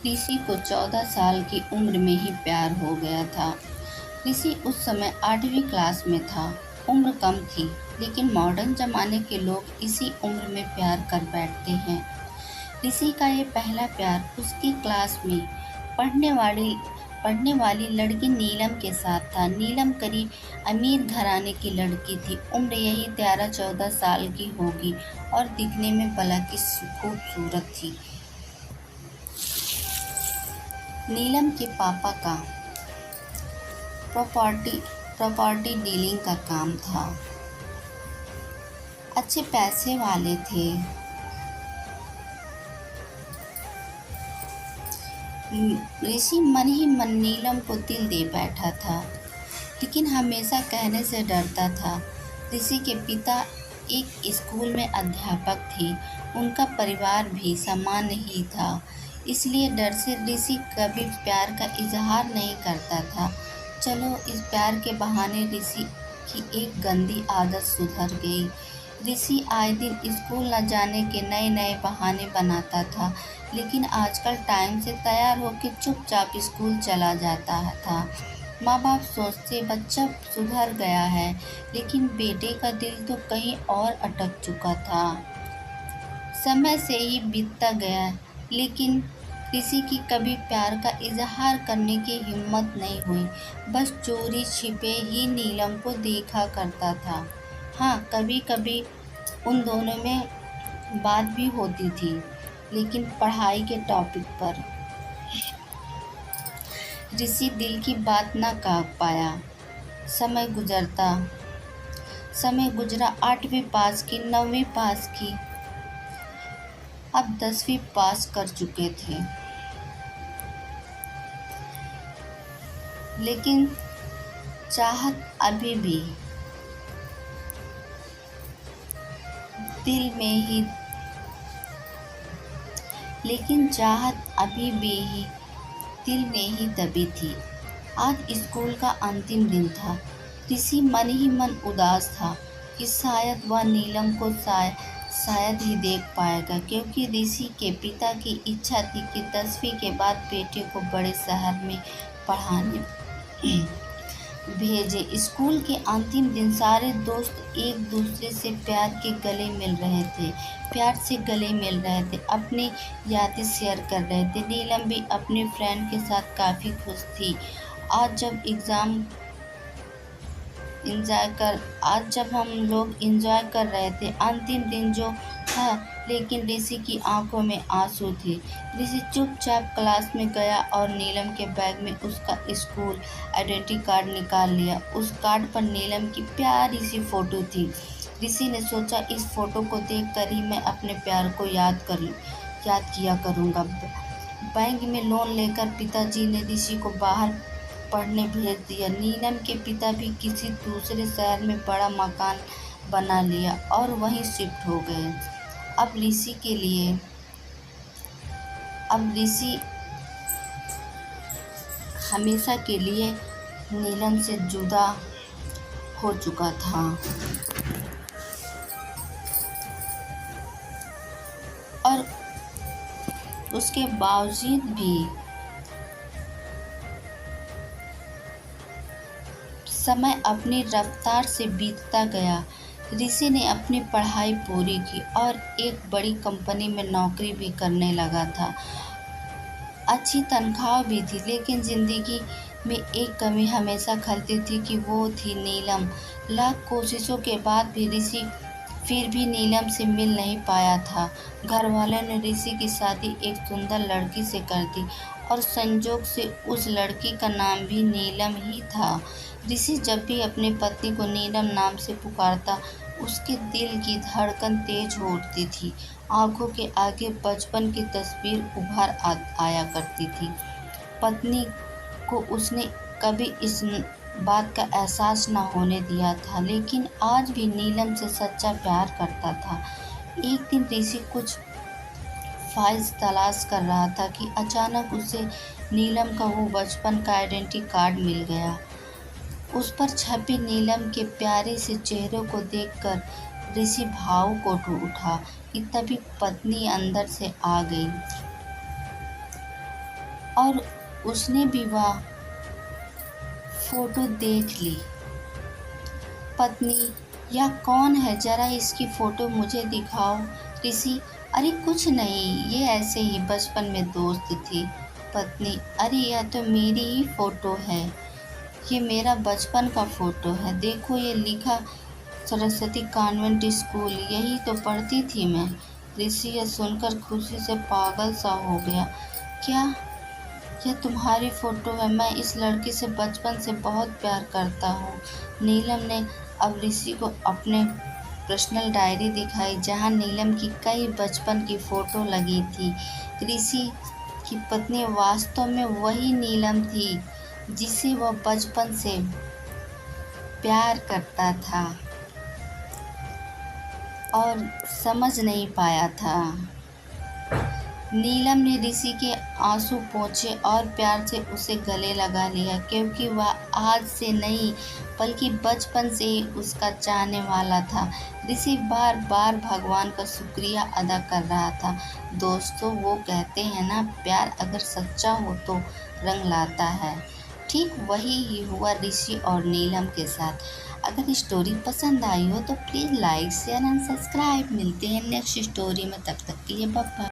ऋषि को 14 साल की उम्र में ही प्यार हो गया था। ऋषि उस समय 8वीं क्लास में था। उम्र कम थी, लेकिन मॉडर्न जमाने के लोग इसी उम्र में प्यार कर बैठते हैं। ऋषि का ये पहला प्यार उसकी क्लास में पढ़ने वाली लड़की नीलम के साथ था। नीलम करीब अमीर घराने की लड़की थी। उम्र यही 13-14 साल की होगी और दिखने में भला की खूबसूरत थी। नीलम के पापा का प्रॉपर्टी डीलिंग का काम था। अच्छे पैसे वाले थे। ऋषि मन ही मन नीलम को दिल दे बैठा था, लेकिन हमेशा कहने से डरता था। ऋषि के पिता एक स्कूल में अध्यापक थे। उनका परिवार भी सामान्य ही था, इसलिए डर से ऋषि कभी प्यार का इजहार नहीं करता था। चलो, इस प्यार के बहाने ऋषि की एक गंदी आदत सुधर गई। ऋषि आए दिन स्कूल न जाने के नए नए बहाने बनाता था, लेकिन आजकल टाइम से तैयार होकर चुपचाप स्कूल चला जाता था। माँ बाप सोचते बच्चा सुधर गया है, लेकिन बेटे का दिल तो कहीं और अटक चुका था। समय से ही बीतता गया, लेकिन ऋषि की कभी प्यार का इजहार करने की हिम्मत नहीं हुई। बस चोरी छिपे ही नीलम को देखा करता था। हाँ, कभी कभी उन दोनों में बात भी होती थी, लेकिन पढ़ाई के टॉपिक पर। ऋषि दिल की बात न कह पाया। समय गुजरा। 8वीं पास की, 9वीं पास की, अब 10वीं पास कर चुके थे, लेकिन चाहत अभी भी दिल में ही दबी थी। आज स्कूल का अंतिम दिन था। ऋषि मन ही मन उदास था कि शायद वह नीलम को शायद ही देख पाएगा, क्योंकि ऋषि के पिता की इच्छा थी कि 10वीं के बाद बेटे को बड़े शहर में पढ़ाने भेजे। स्कूल के अंतिम दिन सारे दोस्त एक दूसरे से प्यार से गले मिल रहे थे, अपनी यादें शेयर कर रहे थे। नीलम भी अपने फ्रेंड के साथ काफ़ी खुश थी। आज जब हम लोग एंजॉय कर रहे थे अंतिम दिन जो था, लेकिन ऋषि की आंखों में आंसू थे। ऋषि चुपचाप क्लास में गया और नीलम के बैग में उसका स्कूल आइडेंटिटी कार्ड निकाल लिया। उस कार्ड पर नीलम की प्यारी सी फोटो थी। ऋषि ने सोचा, इस फोटो को देखकर ही मैं अपने प्यार को याद किया करूँगा। बैंक में लोन लेकर पिताजी ने ऋषि को बाहर पढ़ने भेज दिया। नीलम के पिता भी किसी दूसरे शहर में बड़ा मकान बना लिया और वहीं शिफ्ट हो गए। अब ऋषि हमेशा के लिए नीलम से जुदा हो चुका था। और उसके बावजूद भी समय अपनी रफ्तार से बीतता गया। ऋषि ने अपनी पढ़ाई पूरी की और एक बड़ी कंपनी में नौकरी भी करने लगा था। अच्छी तनख्वाह भी थी, लेकिन ज़िंदगी में एक कमी हमेशा खलती थी कि वो थी नीलम। लाख कोशिशों के बाद भी ऋषि फिर भी नीलम से मिल नहीं पाया था। घर वालों ने ऋषि की शादी एक सुंदर लड़की से कर दी और संजोग से उस लड़की का नाम भी नीलम ही था। ऋषि जब भी अपनी पत्नी को नीलम नाम से पुकारता, उसके दिल की धड़कन तेज हो उठती थी। आंखों के आगे बचपन की तस्वीर उभर आया करती थी। पत्नी को उसने कभी इस बात का एहसास न होने दिया था, लेकिन आज भी नीलम से सच्चा प्यार करता था। एक दिन ऋषि कुछ फाइल्स तलाश कर रहा था कि अचानक उसे नीलम का वो बचपन का आइडेंटिटी कार्ड मिल गया। उस पर छपी नीलम के प्यारे से चेहरे को देखकर ऋषि भावुक हो उठा कि तभी पत्नी अंदर से आ गई। और उसने भी वह फोटो देख ली। पत्नी, यह कौन है, जरा इसकी फोटो मुझे दिखाओ। ऋषि, अरे कुछ नहीं, ये ऐसे ही बचपन में दोस्त थी। पत्नी, अरे यह तो मेरी ही फोटो है, ये मेरा बचपन का फोटो है। देखो ये लिखा सरस्वती कॉन्वेंट स्कूल, यही तो पढ़ती थी मैं। ऋषि यह सुनकर खुशी से पागल सा हो गया। क्या यह तुम्हारी फोटो है? मैं इस लड़की से बचपन से बहुत प्यार करता हूँ। नीलम ने अब ऋषि को अपने पर्सनल डायरी दिखाई, जहाँ नीलम की कई बचपन की फोटो लगी थी। ऋषि की पत्नी वास्तव में वही नीलम थी जिसे वह बचपन से प्यार करता था और समझ नहीं पाया था। नीलम ने ऋषि के आंसू पोंछे और प्यार से उसे गले लगा लिया, क्योंकि वह आज से नहीं बल्कि बचपन से ही उसका चाहने वाला था। ऋषि बार बार भगवान का शुक्रिया अदा कर रहा था। दोस्तों, वो कहते हैं ना, प्यार अगर सच्चा हो तो रंग लाता है। ठीक वही ही हुआ ऋषि और नीलम के साथ। अगर स्टोरी पसंद आई हो तो please like share and subscribe. मिलते हैं नेक्स्ट स्टोरी में, तब तक के लिए बाय बाय।